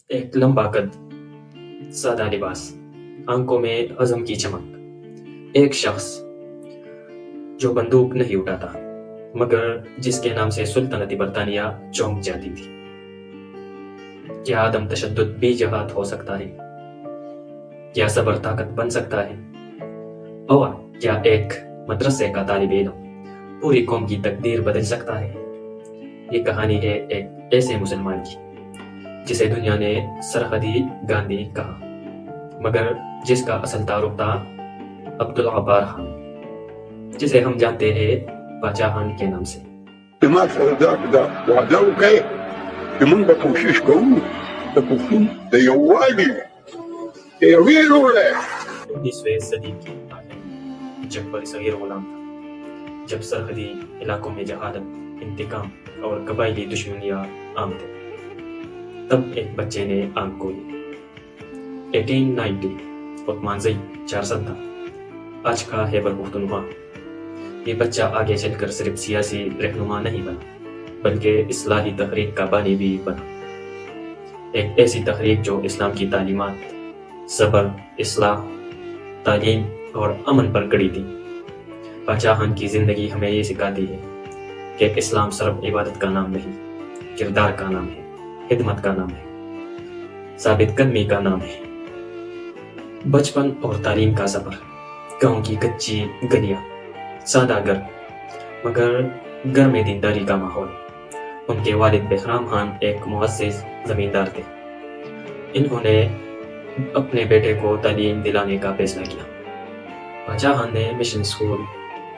ایک لمبا قد، سادہ لباس، آنکھوں میں عزم کی چمک، ایک شخص جو بندوق نہیں اٹھاتا مگر جس کے نام سے سلطنت برطانیہ چونک جاتی تھی۔ کیا عدم تشدد بھی جہاد ہو سکتا ہے؟ کیا صبر طاقت بن سکتا ہے؟ اور کیا ایک مدرسے کا طالب علم پوری قوم کی تقدیر بدل سکتا ہے؟ یہ کہانی ہے ایک ایسے مسلمان کی جسے دنیا نے سرحدی گاندھی کہا، مگر جس کا اصل تعارف تھا عبدالغفار خان، جسے ہم جانتے ہیں باچا خان کے نام سے۔ ما سره دا وعده وکړئ چې موږ به کوشش کوو د پښتون د یووالي د یوې لورې 19ویں صدی کی آخر جب برصغیر غلام تھا، جب سرحدی علاقوں میں جہالت، انتقام اور قبائلی دشمنیاں عام تھے، تب ایک بچے نے آنکھ کھولی۔ 1890 عثمان زئی 400 تھا، آج کا خیبر پختونخوا۔ یہ بچہ آگے چل کر صرف سیاسی رہنما نہیں بنا بلکہ اصلاحی تحریک کا بانی بھی بنا، ایک ایسی تحریک جو اسلام کی تعلیمات، صبر، اصلاح، تعلیم اور امن پر کڑی تھی۔ باچا خان کی زندگی ہمیں یہ سکھاتی ہے کہ اسلام صرف عبادت کا نام نہیں، کردار کا نام ہے، خدمت کا نام ہے، ثابت قدمی کا نام ہے۔ بچپن اور تعلیم کا سفر، گاؤں کی کچی گلیاں، سادہ گھر مگر گھر میں دینداری کا ماحول۔ ان کے والد بہرام خان ایک معزز زمیندار تھے۔ انہوں نے اپنے بیٹے کو تعلیم دلانے کا فیصلہ کیا۔ باچا خان نے مشن اسکول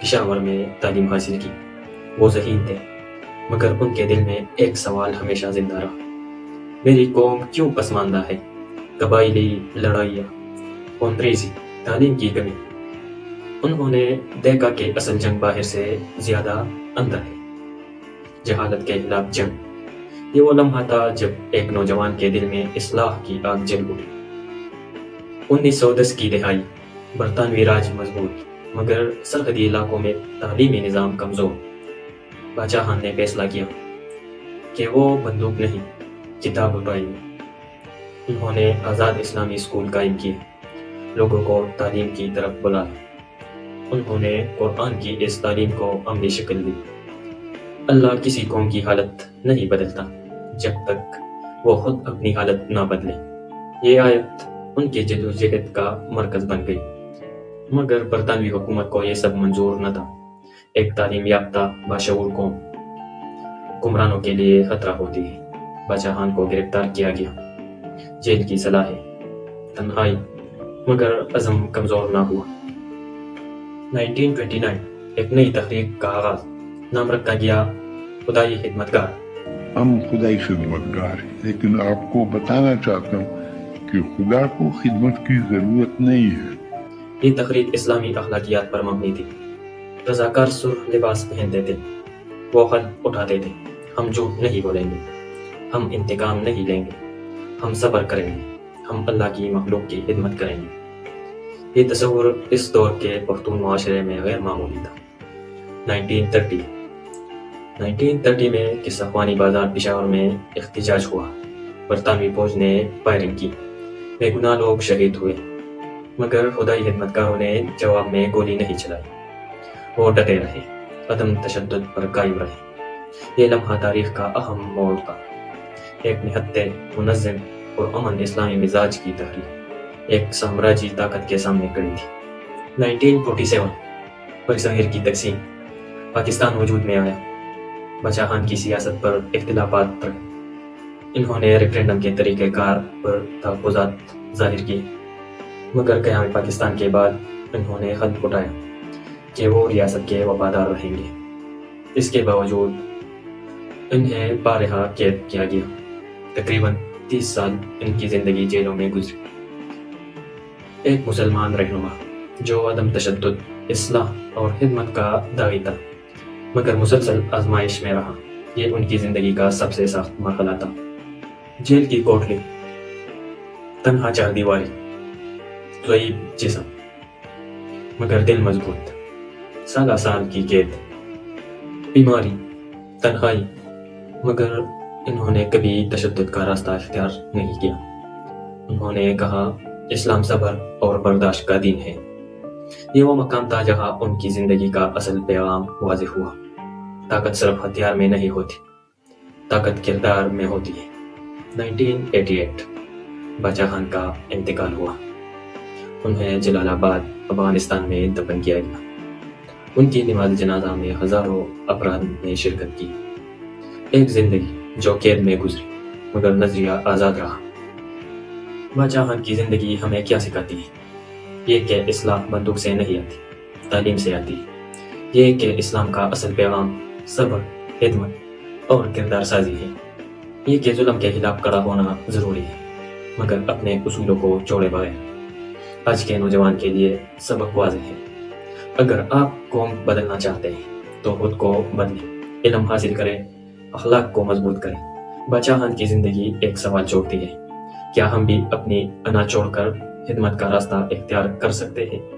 پشاور میں تعلیم حاصل کی۔ وہ ذہین تھے مگر ان کے دل میں ایک سوال ہمیشہ زندہ رہا، میری قوم کیوں پسماندہ ہے؟ قبائلی لڑائیاں، خونریزی، تعلیم کی کمی۔ انہوں نے دیکھا کہ اصل جنگ باہر سے زیادہ اندر ہے، جہالت کے خلاف جنگ۔ یہ وہ لمحہ تھا جب ایک نوجوان کے دل میں اصلاح کی آگ جل اٹھی۔ 1910 کی دہائی، برطانوی راج مضبوط مگر سرحدی علاقوں میں تعلیمی نظام کمزور۔ باچا خان نے فیصلہ کیا کہ وہ بندوق نہیں، کتاب اٹھائیں گے۔ انہوں نے آزاد اسلامی اسکول قائم کیے، لوگوں کو تعلیم کی طرف بلایا۔ انہوں نے قرآن کی اس تعلیم کو عملی شکل دی۔ اللہ کسی قوم کی حالت نہیں بدلتا جب تک وہ خود اپنی حالت نہ بدلے۔ یہ آیت ان کی جدوجہد کا مرکز بن گئی، مگر برطانوی حکومت کو یہ سب منظور نہ تھا۔ ایک تعلیم یافتہ باشعور قوم حکمرانوں کے لیے خطرہ ہوتی ہے۔ باچا خان کو گرفتار کیا گیا، جیل کی سلاحیں، تنہائی، مگر عزم کمزور نہ ہوا۔ 1929 ایک نئی تحریک کا آغاز، نام رکھا گیا خدائی خدمتگار۔ ہم خدائی خدمتگار ہیں، لیکن آپ کو بتانا چاہتا ہوں کہ خدا کو خدمت کی ضرورت نہیں ہے۔ یہ تحریک اسلامی اخلاقیات پر مبنی تھی۔ رضاکار سرخ لباس پہنتے تھے، وہ حلف اٹھاتے تھے، ہم جھوٹ نہیں بولیں گے، ہم انتقام نہیں لیں گے، ہم صبر کریں گے، ہم اللہ کی مخلوق کی خدمت کریں گے۔ یہ تصور اس دور کے پختون معاشرے میں غیر معمولی تھا۔ 1930 میں قصہ خوانی بازار پشاور میں احتجاج ہوا۔ برطانوی فوج نے فائرنگ کی، بے گناہ لوگ شہید ہوئے، مگر خدائی خدمتگاروں نے جواب میں گولی نہیں چلائی۔ وہ ڈٹے رہے، عدم تشدد پر قائم رہے۔ یہ لمحہ تاریخ کا اہم موڑ تھا۔ ایک نہتے، منظم اور امن اسلامی مزاج کی تحریک ایک سامراجی طاقت کے سامنے کھڑی تھی۔ 1947 برصغیر کی تقسیم، پاکستان وجود میں آیا۔ باچا خان کی سیاست پر اختلافات رہے۔ انہوں نے ریفرینڈم کے طریقہ کار پر تحفظات ظاہر کیے، مگر قیام پاکستان کے بعد انہوں نے حلف اٹھایا کہ وہ ریاست کے وفادار رہیں گے۔ اس کے باوجود انہیں بارہا قید کیا گیا۔ تقریباً 30 سال ان کی زندگی جیلوں میں گزری۔ ایک مسلمان رہنما جو عدم تشدد، اصلاح اور خدمت کا داعی تھا، مگر مسلسل آزمائش میں رہا۔ یہ ان کی زندگی کا سب سے سخت مرحلہ تھا۔ جیل کی کوٹلی، تنہا چار دیواری، ضعیف جسم مگر دل مضبوط، سالہ سال کی قید، بیماری، تنہائی مگر انہوں نے کبھی تشدد کا راستہ اختیار نہیں کیا۔ انہوں نے کہا اسلام صبر اور برداشت کا دین ہے۔ یہ وہ مقام تھا جہاں ان کی زندگی کا اصل پیغام واضح ہوا۔ طاقت صرف ہتھیار میں نہیں ہوتی، طاقت کردار میں ہوتی ہے۔ 1988 باچا خان کا انتقال ہوا۔ انہیں جلال آباد افغانستان میں دفن کیا گیا۔ ان کی نماز جنازہ میں ہزاروں افراد نے شرکت کی۔ ایک زندگی جو قید میں گزری مگر نظریہ آزاد رہا۔ باچا خان کی زندگی ہمیں کیا سکھاتی ہے؟ یہ کہ اصلاح بندوق سے نہیں آتی، تعلیم سے آتی ہے۔ یہ کہ اسلام کا اصل پیغام صبر، خدمت اور کردار سازی ہے۔ یہ کہ ظلم کے خلاف کڑا ہونا ضروری ہے مگر اپنے اصولوں کو چھوڑے بغیر۔ آج کے نوجوان کے لیے سبق واضح ہے۔ اگر آپ قوم بدلنا چاہتے ہیں تو خود کو بدلیں، علم حاصل کریں، اخلاق کو مضبوط کریں۔ باچا خان کی زندگی ایک سوال چھوڑتی ہے، کیا ہم بھی اپنی انا چھوڑ کر خدمت کا راستہ اختیار کر سکتے ہیں؟